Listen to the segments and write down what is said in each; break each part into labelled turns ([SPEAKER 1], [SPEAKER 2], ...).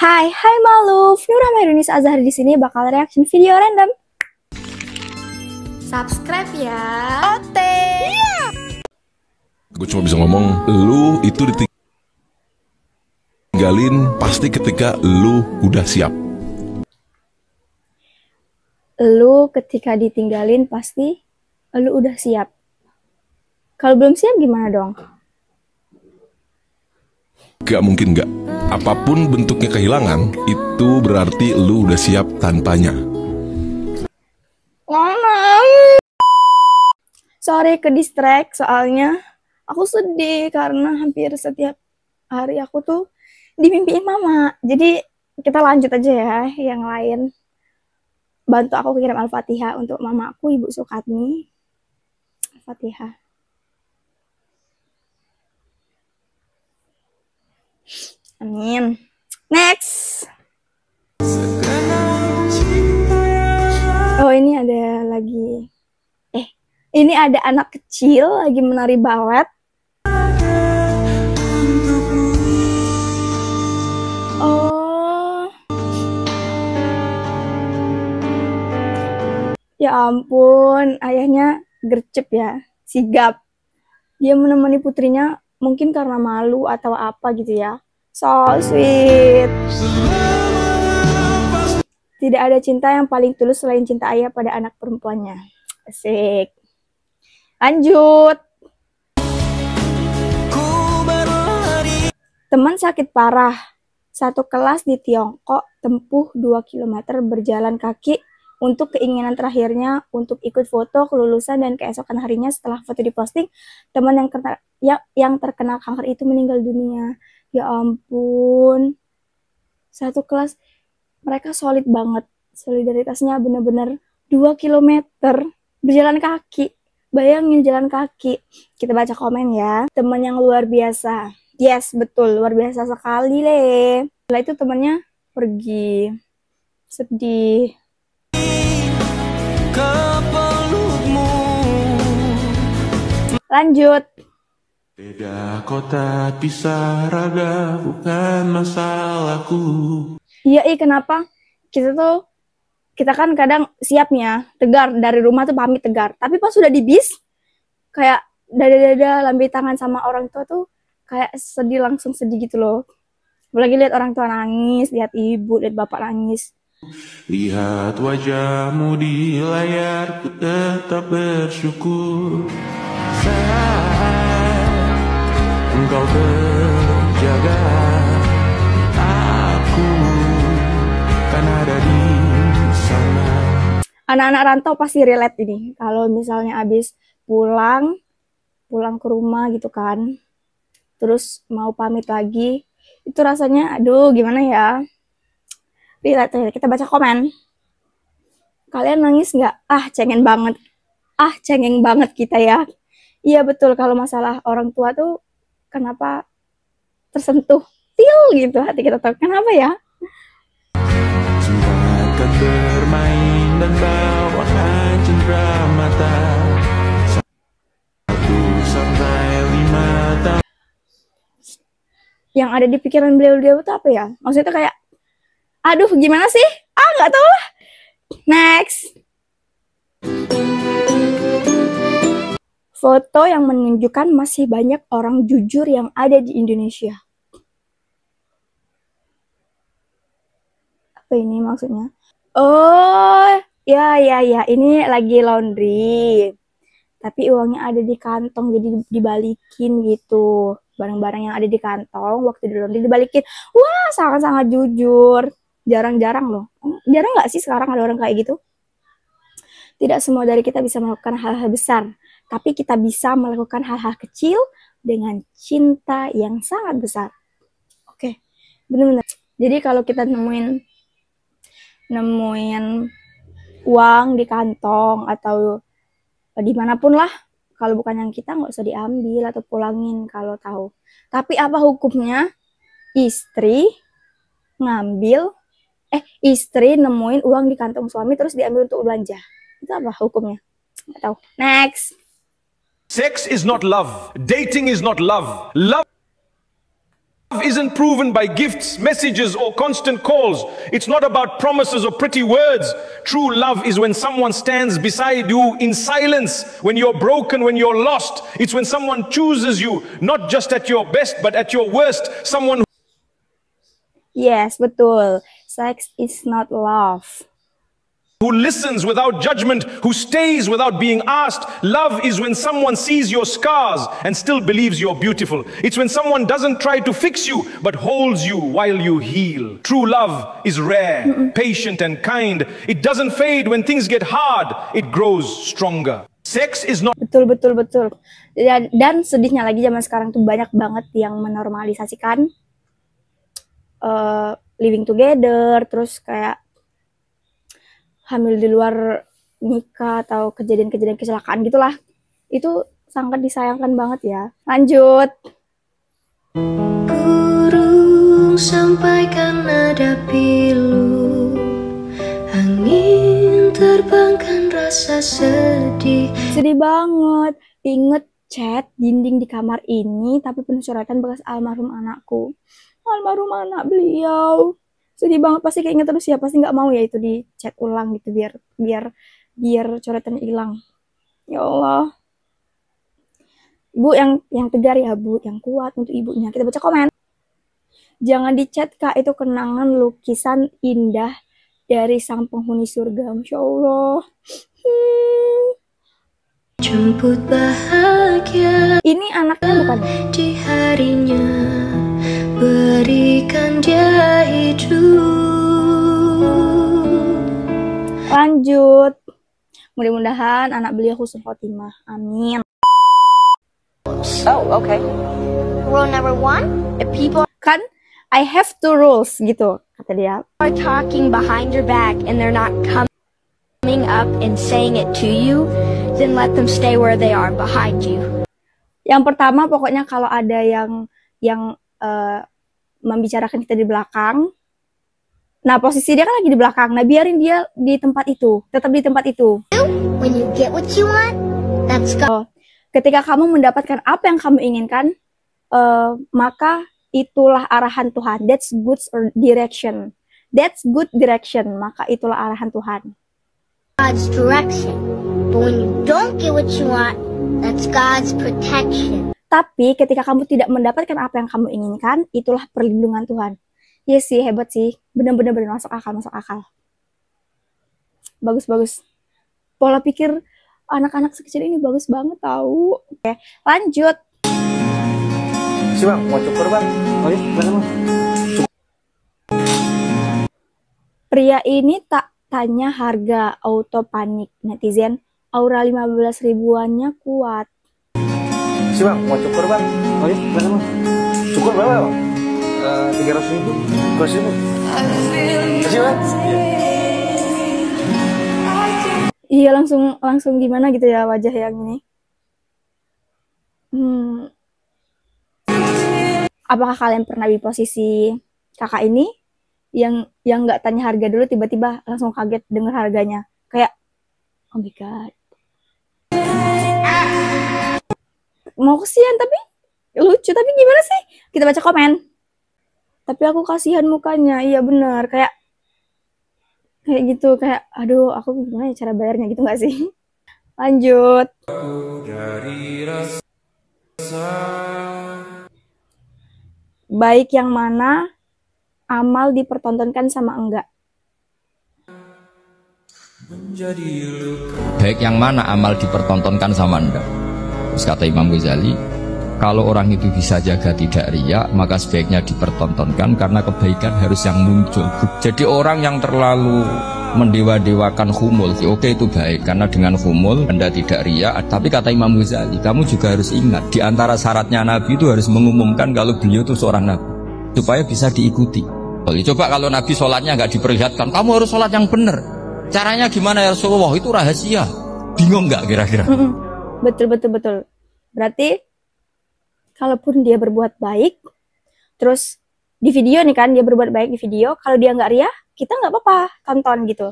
[SPEAKER 1] Hai Maluf, Nura Mairunisa Azhari di sini bakal reaction video random. Subscribe ya. Oke.
[SPEAKER 2] Gue cuma bisa ngomong, lu itu ditinggalin pasti ketika lu udah siap.
[SPEAKER 1] Lu ketika ditinggalin pasti lu udah siap. Kalau belum siap gimana dong?
[SPEAKER 2] Gak mungkin gak. Apapun bentuknya kehilangan, itu berarti lu udah siap tanpanya.
[SPEAKER 1] Sorry ke distract, soalnya aku sedih karena hampir setiap hari aku tuh dimimpiin mama. Jadi kita lanjut aja ya yang lain. Bantu aku kirim Al-Fatihah untuk mamaku, Ibu Sukatmi. Al-Fatihah. Amin. Next. Oh, ini ada lagi. Ini ada anak kecil lagi menari balet. Oh. Ya ampun, ayahnya gercep ya, sigap. Dia menemani putrinya mungkin karena malu atau apa gitu ya. So sweet. Tidak ada cinta yang paling tulus selain cinta ayah pada anak perempuannya. Asik. Lanjut. Teman sakit parah. Satu kelas di Tiongkok tempuh 2 km berjalan kaki untuk keinginan terakhirnya untuk ikut foto kelulusan, dan keesokan harinya setelah foto diposting, teman yang terkena kanker itu meninggal dunia. Ya ampun. Satu kelas, mereka solid banget. Solidaritasnya bener-bener 2 km berjalan kaki. Bayangin jalan kaki. Kita baca komen ya. Teman yang luar biasa. Yes, betul. Luar biasa sekali, Le. Setelah itu temannya pergi. Sedih. Lanjut.
[SPEAKER 3] Beda kota, pisah raga, bukan masalahku.
[SPEAKER 1] Iya, kenapa? Kita kan kadang siapnya tegar dari rumah tuh pamit tegar, tapi pas sudah di bis kayak dada-dada lambai tangan sama orang tua tuh kayak sedih, langsung sedih gitu loh. Apalagi lihat orang tua nangis, lihat ibu, lihat bapak nangis.
[SPEAKER 3] Lihat wajahmu di layar, ku tetap bersyukur. Saat engkau terjaga, aku kan ada di sana.
[SPEAKER 1] Anak-anak rantau pasti relate ini. Kalau misalnya abis pulang ke rumah gitu kan, terus mau pamit lagi, itu rasanya aduh gimana ya. Relate ya. Kita baca komen. Kalian nangis nggak? Cengeng banget. Cengeng banget kita ya. Iya betul, kalau masalah orang tua tuh kenapa tersentuh gitu hati kita tuh. Kenapa ya?
[SPEAKER 3] Sempatkan bermain dan bawakan cendera mata 1 sampai 5 tahun.
[SPEAKER 1] Yang ada di pikiran beliau-beliau itu apa ya? Maksudnya kayak, aduh gimana sih? Nggak tahu lah. Next. Foto yang menunjukkan masih banyak orang jujur yang ada di Indonesia. Apa ini maksudnya? Oh, ya. Ini lagi laundry. Tapi uangnya ada di kantong, jadi dibalikin gitu. Barang-barang yang ada di kantong, waktu di laundry dibalikin. Wah, sangat-sangat jujur. Jarang-jarang loh. Jarang nggak sih sekarang ada orang kayak gitu? Tidak semua dari kita bisa melakukan hal-hal besar, tapi kita bisa melakukan hal-hal kecil dengan cinta yang sangat besar. Oke, benar-benar. Jadi kalau kita nemuin uang di kantong atau dimanapun lah, kalau bukan yang kita nggak usah diambil atau pulangin kalau tahu. Tapi apa hukumnya istri nemuin uang di kantong suami terus diambil untuk belanja? Itu apa hukumnya? Nggak tahu. Next.
[SPEAKER 4] Sex is not love. Dating is not love. Love Love isn't proven by gifts, messages, or constant calls. It's not about promises or pretty words. True love is when someone stands beside you in silence, when you're broken, when you're lost. It's when someone chooses you, not just at your best, but at your worst. Someone
[SPEAKER 1] Yes, betul. Sex is not love.
[SPEAKER 4] who listens without judgment, who stays without being asked. Love is when someone sees your scars and still believes you're beautiful. It's when someone doesn't try to fix you, but holds you while you heal. True love is rare, patient and kind. It doesn't fade when things get hard. It grows stronger. Sex is not...
[SPEAKER 1] Betul, betul, betul. Dan sedihnya lagi zaman sekarang tuh banyak banget yang menormalisasikan living together, terus kayak hamil di luar nikah atau kejadian-kejadian kecelakaan gitulah. Itu sangat disayangkan banget ya. Lanjut.
[SPEAKER 5] Burung sampaikan nada pilu, angin terbangkan rasa sedih.
[SPEAKER 1] Sedih banget. Inget chat dinding di kamar ini tapi penuh coretan bekas almarhum anakku. Almarhum anak beliau. Sedih banget, pasti keinget terus ya, pasti nggak mau ya itu di chat ulang gitu biar coretannya hilang. Ya Allah. Ibu yang tegar ya Bu, yang kuat untuk ibunya. Kita baca komen. Jangan di chat Kak, itu kenangan lukisan indah dari sang penghuni surga. Masya Allah.
[SPEAKER 5] Jemput bahagia.
[SPEAKER 1] Ini anaknya bukan?
[SPEAKER 5] Di harinya berikan dia hidup.
[SPEAKER 1] Lanjut. Mudah-mudahan anak beliau husnul khotimah. Amin.
[SPEAKER 6] Oh, okay. Rule number 1, if people
[SPEAKER 1] Kan I have two rules gitu kata dia.
[SPEAKER 6] are talking behind your back and they're not coming up and saying it to you, then let them stay where they are behind you.
[SPEAKER 1] Yang pertama pokoknya kalau ada yang membicarakan kita di belakang, nah posisi dia kan lagi di belakang, nah biarin dia di tempat itu, tetap di tempat itu.
[SPEAKER 6] When you get what you want, that's go.
[SPEAKER 1] Ketika kamu mendapatkan apa yang kamu inginkan, maka itulah arahan Tuhan. That's good direction. That's good direction. Maka itulah arahan Tuhan.
[SPEAKER 6] God's direction. But when you don't get what you want, that's God's protection.
[SPEAKER 1] Tapi ketika kamu tidak mendapatkan apa yang kamu inginkan, itulah perlindungan Tuhan. Iya sih, hebat sih. Bener-bener masuk akal, masuk akal. Bagus-bagus. Pola pikir anak-anak sekecil ini bagus banget tahu. Oke, lanjut.
[SPEAKER 7] Si Bang, mau cukur Bang? Oh iya, mana Bang?
[SPEAKER 1] Pria ini tak tanya harga, auto panik. Netizen, aura 15 ribuannya kuat.
[SPEAKER 7] Si Bang, mau cukur Bang? Oh iya, mana Bang? Cukur berapa Bang? 300.000, 200.000. Kasih Bang?
[SPEAKER 1] Iya, langsung gimana gitu ya wajah yang ini. Apakah kalian pernah di posisi kakak ini yang nggak tanya harga dulu, tiba-tiba langsung kaget dengar harganya, kayak oh my god, mau kesian tapi lucu, tapi gimana sih? Kita baca komen. Tapi aku kasihan mukanya, iya bener, kayak gitu, kayak aduh aku gimana ya cara bayarnya gitu nggak sih? Lanjut. Baik yang mana amal dipertontonkan sama enggak?
[SPEAKER 8] Baik yang mana amal dipertontonkan sama enggak? Terus kata Imam Ghazali, kalau orang itu bisa jaga tidak riya, maka sebaiknya dipertontonkan karena kebaikan harus yang muncul. Jadi orang yang terlalu mendewa-dewakan khumul, oke itu baik karena dengan khumul Anda tidak riya. Tapi kata Imam Ghazali, kamu juga harus ingat di antara syaratnya Nabi itu harus mengumumkan kalau beliau itu seorang Nabi supaya bisa diikuti. Coba kalau Nabi sholatnya nggak diperlihatkan, kamu harus sholat yang benar. Caranya gimana ya Rasulullah? Itu rahasia. Bingung nggak kira-kira?
[SPEAKER 1] Betul. Berarti kalaupun dia berbuat baik, terus di video nih kan dia berbuat baik di video, kalau dia nggak riya, kita nggak apa-apa tonton gitu.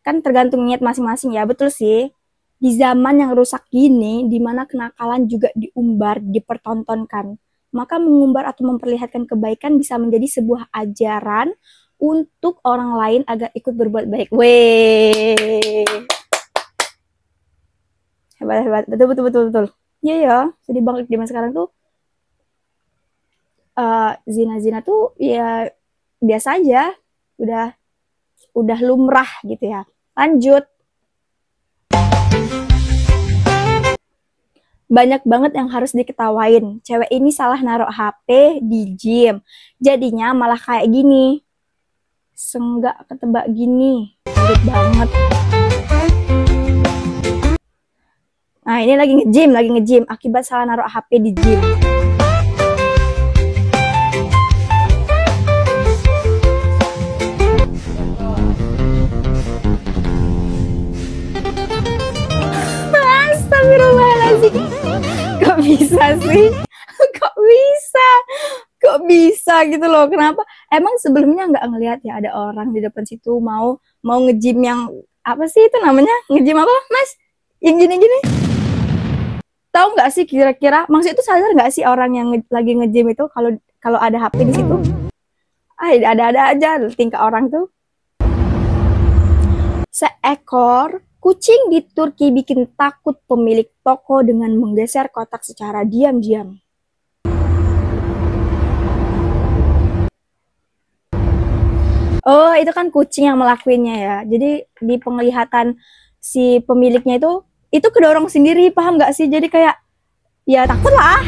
[SPEAKER 1] Kan tergantung niat masing-masing ya, betul sih. Di zaman yang rusak gini, di mana kenakalan juga diumbar, dipertontonkan, maka mengumbar atau memperlihatkan kebaikan bisa menjadi sebuah ajaran untuk orang lain agar ikut berbuat baik. Weh. Hebat. Betul. Iya ya, sedih banget zaman sekarang tuh. Zina tuh ya biasa aja. Udah lumrah gitu ya. Lanjut. Banyak banget yang harus diketawain. Cewek ini salah naruh HP di gym. Jadinya malah kayak gini. Senggak ketebak gini. Ribet banget. Nah, ini lagi nge-gym akibat salah naruh HP di gym. Astagfirullahaladzim. Kok bisa sih? Kok bisa gitu loh? Kenapa? Emang sebelumnya nggak ngelihat ya ada orang di depan situ mau nge-gym yang apa sih itu namanya? Nge-gym apa, Mas? Yang gini-gini? Tahu nggak sih kira-kira? Maksud itu sadar nggak sih orang yang lagi nge-gym itu kalau ada HP di situ? Ada aja tingkah orang tuh. Seekor kucing di Turki bikin takut pemilik toko dengan menggeser kotak secara diam-diam. Oh, itu kan kucing yang melakukannya ya. Jadi di penglihatan si pemiliknya itu kedorong sendiri, paham nggak sih? Jadi kayak, ya takut lah.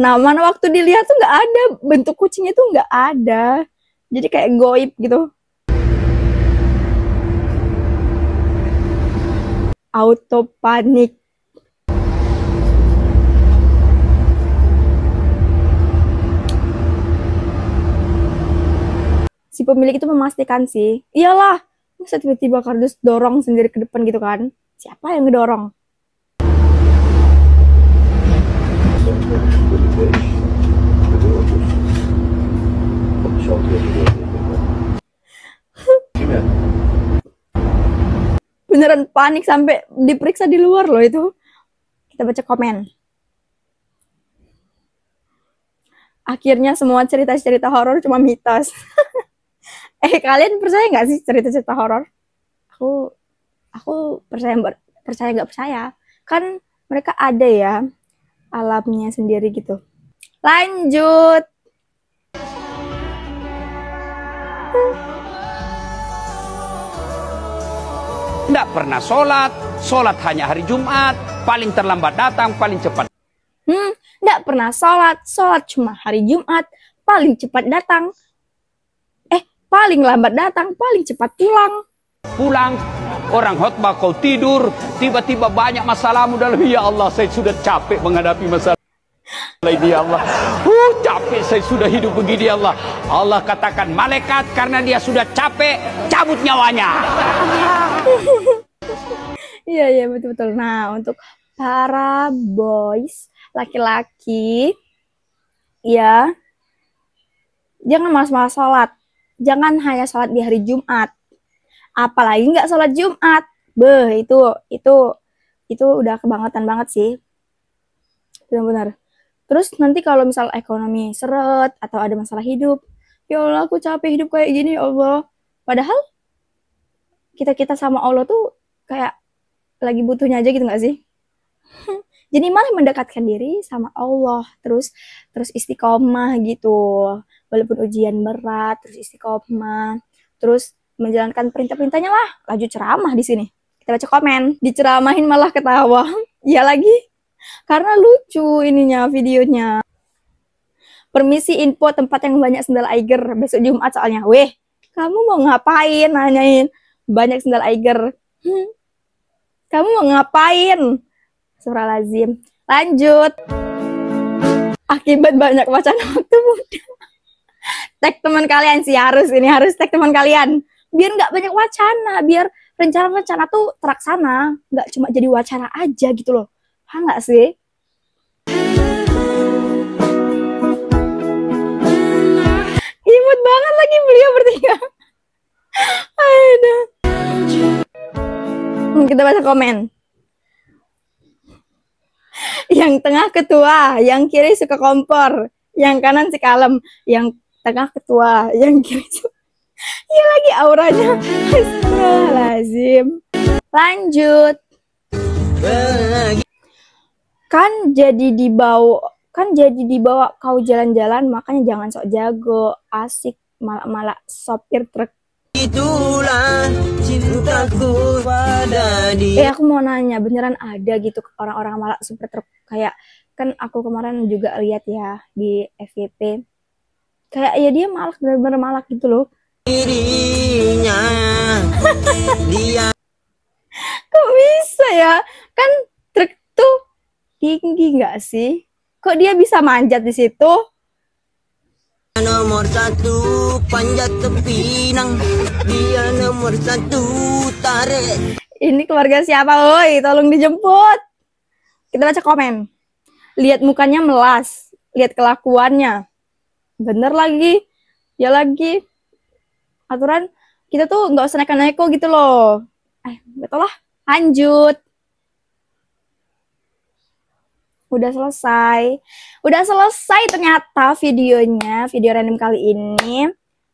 [SPEAKER 1] Nah, mana waktu dilihat tuh nggak ada, bentuk kucingnya tuh nggak ada. Jadi kayak goib gitu. Auto panik. Si pemilik itu memastikan sih, iyalah, masa tiba-tiba kardus dorong sendiri ke depan gitu kan? Siapa yang ngedorong? Beneran panik sampai diperiksa di luar loh itu. Kita baca komen. Akhirnya semua cerita-cerita horor cuma mitos. Kalian percaya nggak sih cerita-cerita horor? Aku percaya nggak percaya. Kan mereka ada ya alamnya sendiri gitu. Lanjut.
[SPEAKER 9] Tidak pernah sholat hanya hari Jumat, paling terlambat datang, paling cepat.
[SPEAKER 1] Tidak pernah sholat cuma hari Jumat, paling cepat datang. Paling lambat datang, paling cepat pulang.
[SPEAKER 9] Pulang, orang khotbah kau tidur, tiba-tiba banyak masalahmu dalam. Ya Allah, saya sudah capek menghadapi masalah ini ya Allah. Capek saya sudah hidup begini ya Allah. Allah katakan malaikat karena dia sudah capek, cabut nyawanya.
[SPEAKER 1] Iya betul. Nah, untuk para boys, laki-laki, ya, jangan malas-malas sholat. Jangan hanya sholat di hari Jumat. Apalagi nggak sholat Jumat. Itu udah kebangetan banget sih. Benar-benar. Terus nanti kalau misal ekonomi seret atau ada masalah hidup, ya Allah aku capek hidup kayak gini ya Allah. Padahal kita sama Allah tuh kayak lagi butuhnya aja gitu nggak sih? Jadi malah mendekatkan diri sama Allah, terus istiqomah gitu. Walaupun ujian berat, terus istiqomah, terus menjalankan perintah-perintahnya lah. Lanjut ceramah di sini. Kita baca komen, diceramahin malah ketawa. Iya lagi. Karena lucu ininya videonya. Permisi info tempat yang banyak sendal Eiger besok Jumat soalnya. Weh, kamu mau ngapain nanyain banyak sendal Eiger? Kamu mau ngapain? Astagfirullahaladzim. Lanjut. Akibat banyak wacana waktu muda. Tag teman kalian sih harus tag teman kalian. Biar nggak banyak wacana, biar rencana-rencana tuh terlaksana. Nggak cuma jadi wacana aja gitu loh. Nggak sih? Imut banget lagi beliau bertiga. Aduh. Kita baca komen. Yang tengah ketua, yang kiri suka kompor, yang kanan si kalem, yang tengah ketua, yang kiri suka... Iya lagi auranya. Astagfirullahaladzim. Lanjut. Kan jadi dibawa kau jalan-jalan, makanya jangan sok jago, asik malah sopir truk. Itulah cintaku pada dia. Aku mau nanya, beneran ada gitu orang-orang malah sopir truk? Kayak kan aku kemarin juga lihat ya di FYP. Kayak ya dia malak, bener-bener malak gitu loh. Dirinya dia. Kok bisa ya? Kan truk tuh tinggi nggak sih? Kok dia bisa manjat di situ? Nomor 1 panjat tepinang, dia nomor 1 tarik. Ini keluarga siapa, woi? Tolong dijemput. Kita baca komen. Lihat mukanya melas, lihat kelakuannya. Bener lagi, ya lagi. Aturan kita tuh nggak usah neko-neko gitu loh. Betul lah. Lanjut. Udah selesai ternyata videonya, video random kali ini.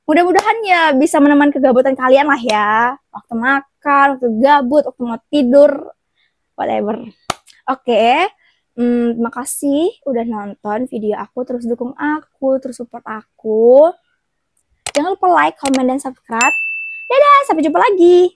[SPEAKER 1] Mudah-mudahan ya bisa meneman kegabutan kalian lah ya. Waktu makan, waktu gabut, waktu mau tidur, whatever. Oke, terima kasih udah nonton video aku, terus dukung aku, terus support aku. Jangan lupa like, comment, dan subscribe. Dadah, sampai jumpa lagi.